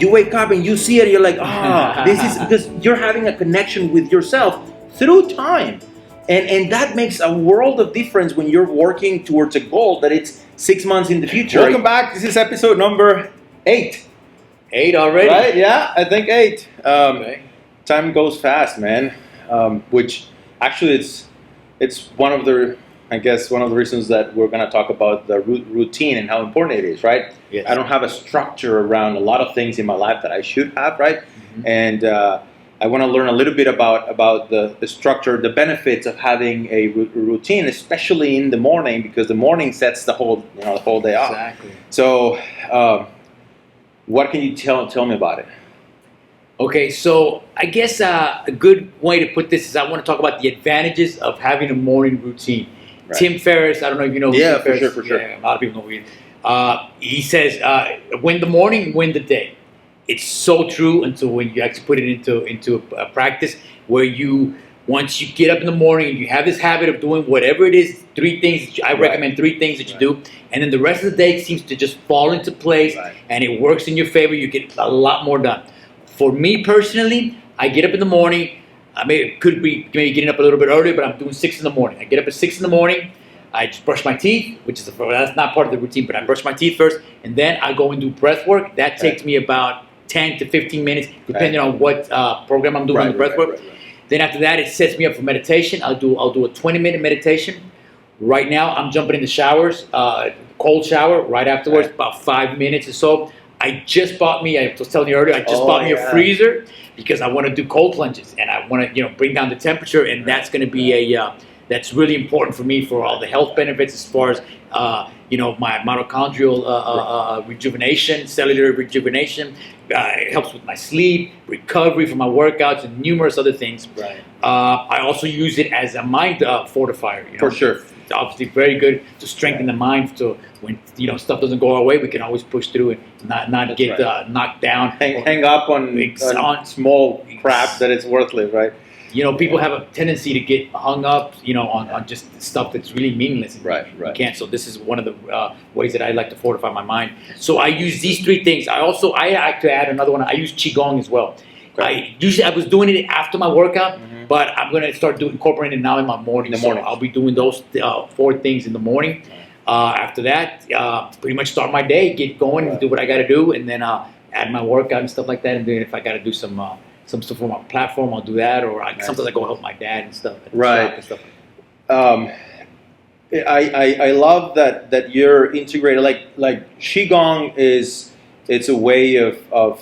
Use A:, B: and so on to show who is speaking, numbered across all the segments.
A: you wake up and you see it, you're like, this is because you're having a connection with yourself through time. And that makes a world of difference when you're working towards a goal that it's 6 months in the future. Welcome back. This is episode number 8.
B: 8 already?
A: Right? Yeah, I think 8. Okay. Time goes fast, man. Which actually it's one of the reasons that we're going to talk about the routine and how important it is, right?
B: Yes.
A: I don't have a structure around a lot of things in my life that I should have, right? Mm-hmm. And I want to learn a little bit about the structure, the benefits of having a routine, especially in the morning, because the morning sets the whole day off.
B: Exactly.
A: So, what can you tell me about it?
B: Okay, so I guess a good way to put this is I want to talk about the advantages of having a morning routine. Right. Tim Ferriss, I don't know if you know.
A: Yeah,
B: Tim Ferriss.
A: for sure.
B: Yeah, a lot of people know who he is. He says, "Win the morning, win the day." It's so true until when you actually put it into a practice where once you get up in the morning and you have this habit of doing whatever it is, 3 things, I recommend 3 things that you do, and then the rest of the day seems to just fall into place and it works in your favor, you get a lot more done. For me personally, I get up in the morning, could be maybe getting up a little bit earlier, but I'm doing 6 in the morning. I get up at 6 in the morning, I just brush my teeth, that's not part of the routine, but I brush my teeth first, and then I go and do breath work. That takes me about 10 to 15 minutes, depending on what program I'm doing the breath work. Then after that, it sets me up for meditation. I'll do a 20-minute meditation. Right now, I'm jumping in the showers, cold shower right afterwards, about 5 minutes or so. I was telling you earlier, bought me a freezer because I want to do cold plunges and I want to bring down the temperature, and that's going to be that's really important for me for all the health benefits as far as my mitochondrial rejuvenation, cellular rejuvenation. It helps with my sleep, recovery from my workouts, and numerous other things.
A: Right.
B: I also use it as a mind fortifier.
A: For sure.
B: It's obviously very good to strengthen the mind. So when stuff doesn't go our way, we can always push through and not get knocked down.
A: Hang up on small crap that is worthless, right?
B: People have a tendency to get hung up, on just stuff that's really meaningless.
A: Right.
B: You can't. So this is one of the ways that I like to fortify my mind. So I use these 3 things. I like to add another one. I use Qigong as well. I was doing it after my workout, but I'm going to start incorporating it now in my morning. So I'll be doing those 4 things in the morning. After that, pretty much start my day, get going, and do what I got to do, and then add my workout and stuff like that. And then if I got to do some stuff for my platform, I'll do that, or sometimes I go help my dad and stuff.
A: Right.
B: And stuff.
A: I love that you're integrated. Like Qigong it's a way of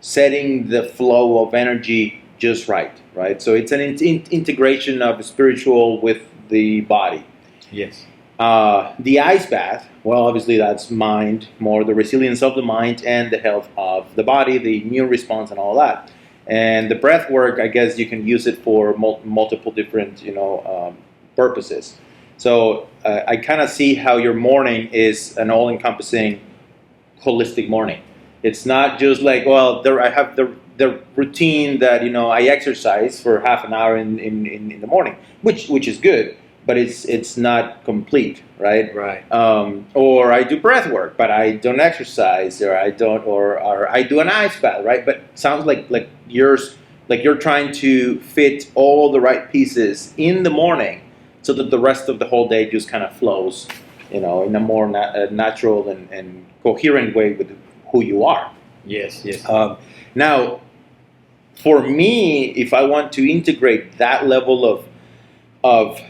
A: setting the flow of energy just right. So it's an integration of spiritual with the body.
B: Yes.
A: The ice bath, well, obviously that's mind, more the resilience of the mind and the health of the body, the immune response and all that. And the breath work, I guess you can use it for multiple different, purposes. So I kind of see how your morning is an all-encompassing, holistic morning. It's not just like, well, I have the routine that, I exercise for half an hour in the morning, which is good. But it's not complete, right?
B: Right.
A: Or I do breath work, but I don't exercise, or I do an ice bath, right? But it sounds like yours, like you're trying to fit all the right pieces in the morning, so that the rest of the whole day just kind of flows, in a more natural and coherent way with who you are.
B: Yes.
A: Now, for me, if I want to integrate that level of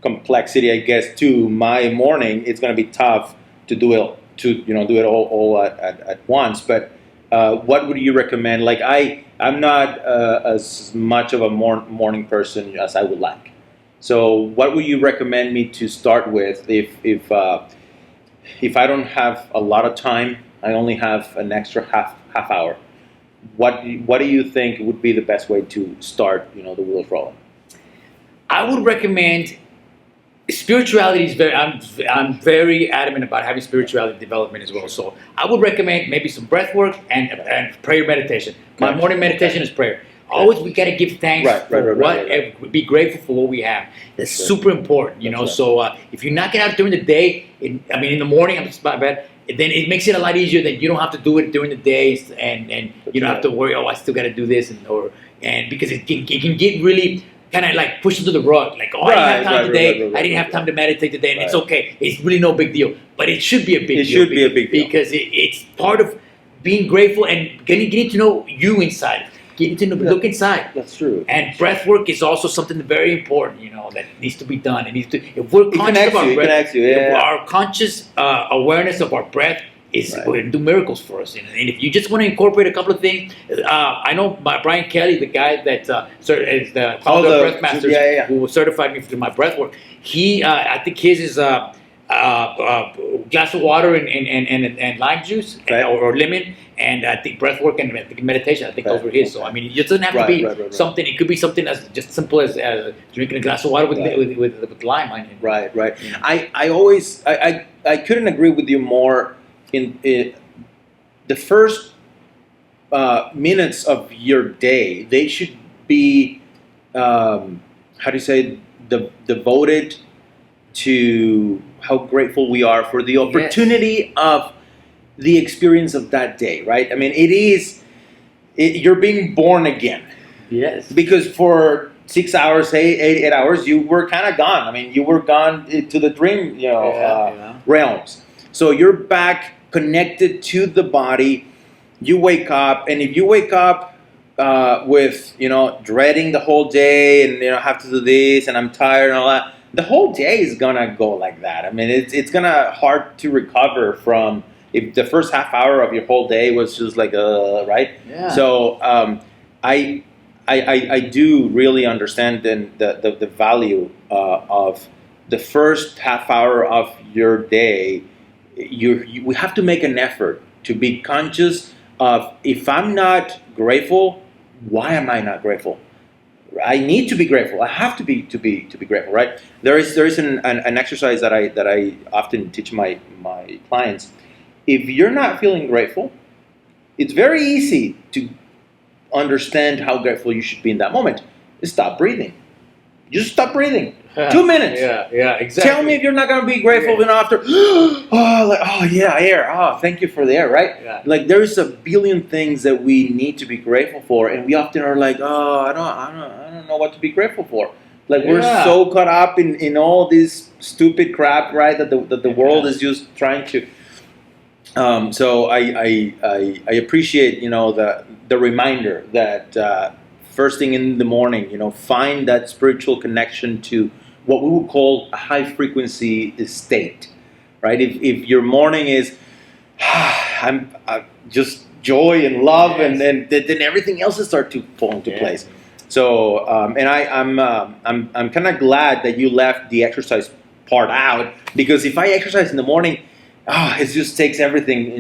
A: complexity, I guess, to my morning, it's going to be tough to do it all at once. But what would you recommend? Like I'm not as much of a morning person as I would like. So what would you recommend me to start with if I don't have a lot of time? I only have an extra half hour. What do you think would be the best way to start? The wheels rolling.
B: I would recommend spirituality is I'm very adamant about having spirituality development as well. So I would recommend maybe some breath work and prayer meditation. My morning meditation is prayer. Always we got to give thanks for what, be grateful for what we have. That's super important, So if you're knocking out during the day, in the morning, I'm just about bad. then it makes it a lot easier that you don't have to do it during the days, and you don't have to worry. Oh, I still got to do this, and because it can get really kind of like pushed into the rug. Like, oh, I didn't have time today. I didn't have time to meditate today, and it's okay. It's really no big deal, but it should be a big deal.
A: It should be a big deal
B: because it's part of being grateful and getting to know you inside. Getting to look inside.
A: That's true.
B: And breath work is also something very important, that needs to be done. If we're conscious of our breath, our conscious awareness of our breath is going to do miracles for us. And if you just want to incorporate a couple of things, I know Brian Kelly, the guy that is the breath master, who certified me for my breath work. I think his is glass of water and lime juice or lemon, and I think breath work and meditation. I think those were his. So I mean, it doesn't have to be something. It could be something as just simple as drinking a glass of water with lime.
A: Right. I couldn't agree with you more. In the first minutes of your day, they should be devoted to how grateful we are for the opportunity of the experience of that day, right? I mean, you're being born again.
B: Yes.
A: Because for 6 hours, 8 hours, you were kind of gone. I mean, you were gone to the dream, realms. So you're back connected to the body. You wake up, and if you wake up with, dreading the whole day and, have to do this and I'm tired and all that, the whole day is gonna go like that. I mean, it's gonna hard to recover from if the first half hour of your whole day was just like right.
B: Yeah.
A: So I do really understand the value of the first half hour of your day. We have to make an effort to be conscious of, if I'm not grateful, why am I not grateful? I need to be grateful. I have to be grateful, right? There is an exercise that I often teach my clients. If you're not feeling grateful, it's very easy to understand how grateful you should be in that moment. Stop breathing. Just stop breathing. 2 minutes.
B: Yeah, exactly.
A: Tell me if you're not going to be grateful after. Air. Thank you for the air, right?
B: Yeah.
A: Like, there's a billion things that we need to be grateful for, and we often are like, I don't know what to be grateful for. Like, we're so caught up in all this stupid crap, right? That the world is just trying to. So I appreciate the reminder that first thing in the morning, find that spiritual connection to what we would call a high frequency state, right? If your morning is I'm just joy and love, and then everything else will start to fall into place. So and I'm kind of glad that you left the exercise part out, because if I exercise in the morning, it just takes everything,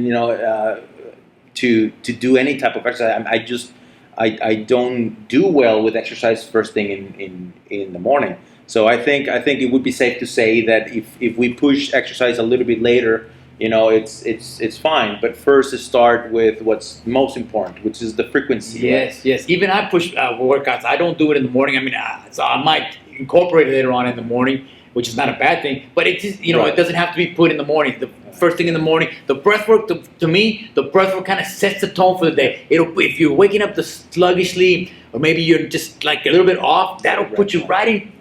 A: to do any type of exercise. I don't do well with exercise first thing in the morning. So I think it would be safe to say that if we push exercise a little bit later, it's fine. But first, start with what's most important, which is the frequency.
B: Yes. Even I push workouts. I don't do it in the morning. I mean, so I might incorporate it later on in the morning, which is not a bad thing. But it just, it doesn't have to be put in the morning. The first thing in the morning, the breath work, to me, the breath work kind of sets the tone for the day. If you're waking up sluggishly, or maybe you're just like a little bit off, that'll put you right in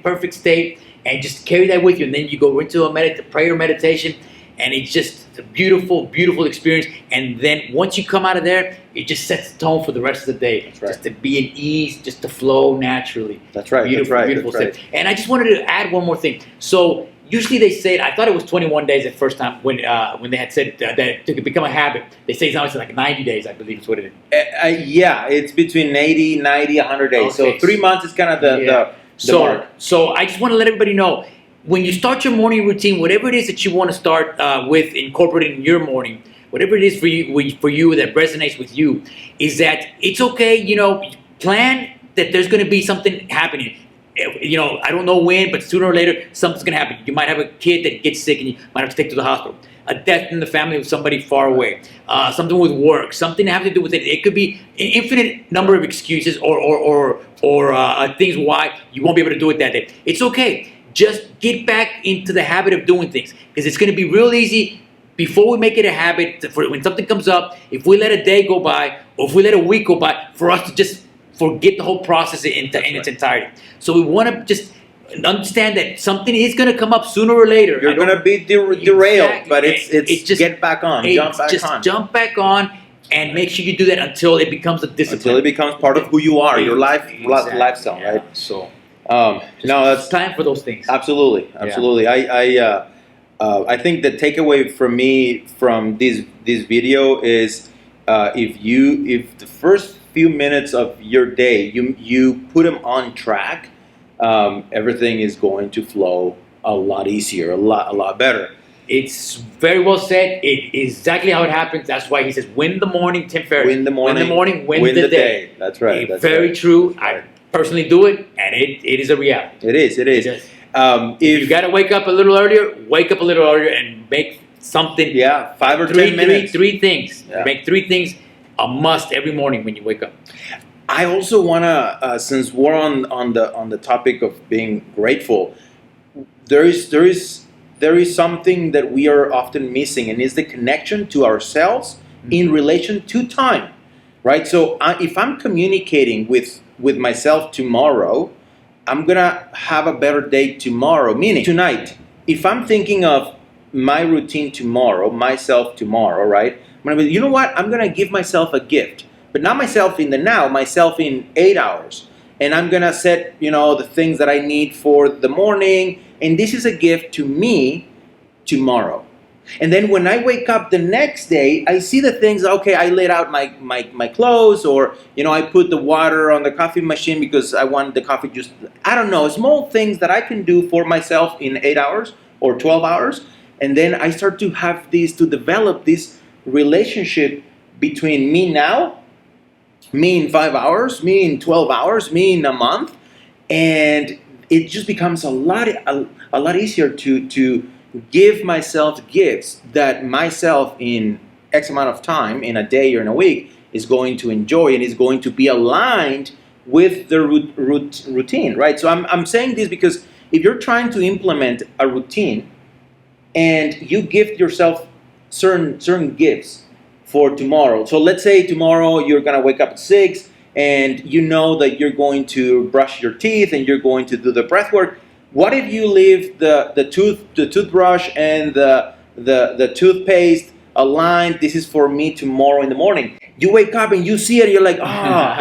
B: perfect state, and just carry that with you. And then you go into a prayer meditation, and it's just a beautiful, beautiful experience. And then once you come out of there, it just sets the tone for the rest of the day.
A: That's right.
B: Just to be at ease, just to flow naturally.
A: That's right.
B: Beautiful state. And I just wanted to add one more thing. So usually they say, I thought it was 21 days at first time when they had said that to become a habit. They say it's now like 90 days, I believe is what it is.
A: It's between 80, 90, 100 days.
B: Okay.
A: So 3 months is kind of the mark.
B: So I just want to let everybody know, when you start your morning routine, whatever it is that you want to start with incorporating in your morning, whatever it is for you that resonates with you, is that it's okay, plan that there's going to be something happening. I don't know when, but sooner or later, something's going to happen. You might have a kid that gets sick and you might have to take to the hospital. A death in the family with somebody far away. Something with work. Something to have to do with it. It could be an infinite number of excuses or things why you won't be able to do it that day. It's okay. Just get back into the habit of doing things, because it's going to be real easy before we make it a habit, for when something comes up, if we let a day go by, or if we let a week go by, for us to just forget the whole process in its entirety. So we want to just understand that something is going to come up sooner or later.
A: You're going to be derailed,
B: Exactly.
A: but it's just get back on,
B: jump back on, and make sure you do that until it becomes a discipline.
A: Until it becomes part of who you are, your lifestyle,
B: Yeah.
A: right? So, no, that's
B: time for those things.
A: Absolutely. I think the takeaway from me from this video is if the first few minutes of your day you put them on track, everything is going to flow a lot easier, a lot better.
B: It's very well said. It is exactly how it happens. That's why he says, "Win the morning, Tim Ferriss.
A: Win the morning,
B: win the day."
A: That's right. That's
B: very
A: right.
B: true. I personally do it, and it is a reality.
A: It is.
B: If you got to wake up a little earlier, wake up a little earlier and make something.
A: Yeah, 5 or 10 minutes.
B: Three things.
A: Yeah.
B: Make 3 things a must every morning when you wake up.
A: I also wanna, since we're on the topic of being grateful, there is something that we are often missing, and is the connection to ourselves in relation to time, right? So if I'm communicating with myself tomorrow, I'm gonna have a better day tomorrow. Meaning tonight, if I'm thinking of my routine tomorrow, myself tomorrow, right? I'm gonna be, you know what? I'm gonna give myself a gift, but not myself in the now, myself in 8 hours. And I'm gonna set, the things that I need for the morning, and this is a gift to me tomorrow. And then when I wake up the next day, I see the things, okay, I laid out my clothes, or, I put the water on the coffee machine because I want the coffee just, I don't know, small things that I can do for myself in 8 hours or 12 hours. And then I start to develop this relationship between me now, me in 5 hours, me in 12 hours, me in a month. And it just becomes a lot easier to give myself gifts that myself in X amount of time, in a day or in a week, is going to enjoy and is going to be aligned with the routine, right? So I'm saying this because if you're trying to implement a routine and you gift yourself certain gifts for tomorrow. So let's say tomorrow you're going to wake up at 6 and you know that you're going to brush your teeth and you're going to do the breath work. What if you leave the toothbrush and the toothpaste aligned? This is for me tomorrow in the morning. You wake up and you see it and you're like,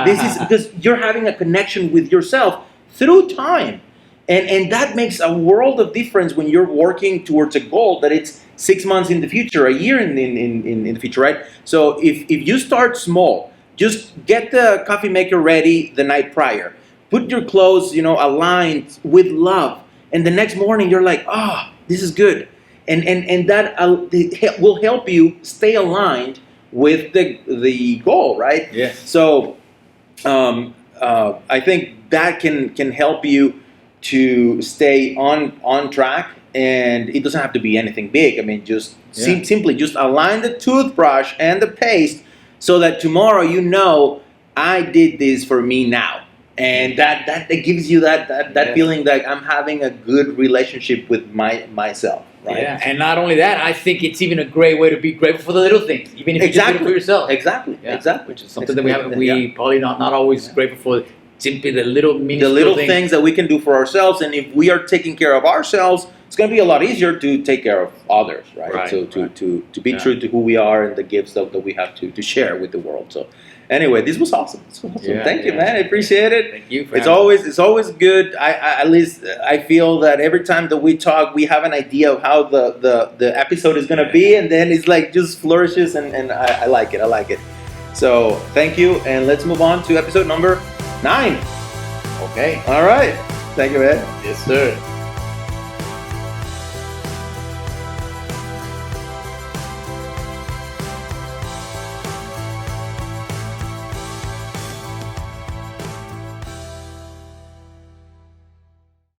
A: this is because you're having a connection with yourself through time. And that makes a world of difference when you're working towards a goal that it's 6 months in the future, a year in the future, right? So if you start small, just get the coffee maker ready the night prior. Put your clothes, aligned with love. And the next morning you're like, this is good. And that will help you stay aligned with the goal, right?
B: Yes.
A: So I think that can help you to stay on track, and it doesn't have to be anything big. I mean, just simply just align the toothbrush and the paste so that tomorrow I did this for me now. And that gives you that feeling that I'm having a good relationship with myself, right?
B: Yeah, and not only that, I think it's even a great way to be grateful for the little things, even if you just do it for yourself.
A: Exactly.
B: Which is something that we probably not always grateful for. Simply the little meaningful
A: things that we can do for ourselves, and if we are taking care of ourselves, it's going to be a lot easier to take care of others, right? To be true to who we are and the gifts that we have to share with the world. So anyway, this was awesome. Thank you, man. I appreciate it.
B: Thank you.
A: It's always good. At least I feel that every time that we talk, we have an idea of how the episode is going to be, and then it's like just flourishes, and I like it. So thank you, and let's move on to episode number 9.
B: Okay.
A: All right. Thank you, man.
B: Yes, sir.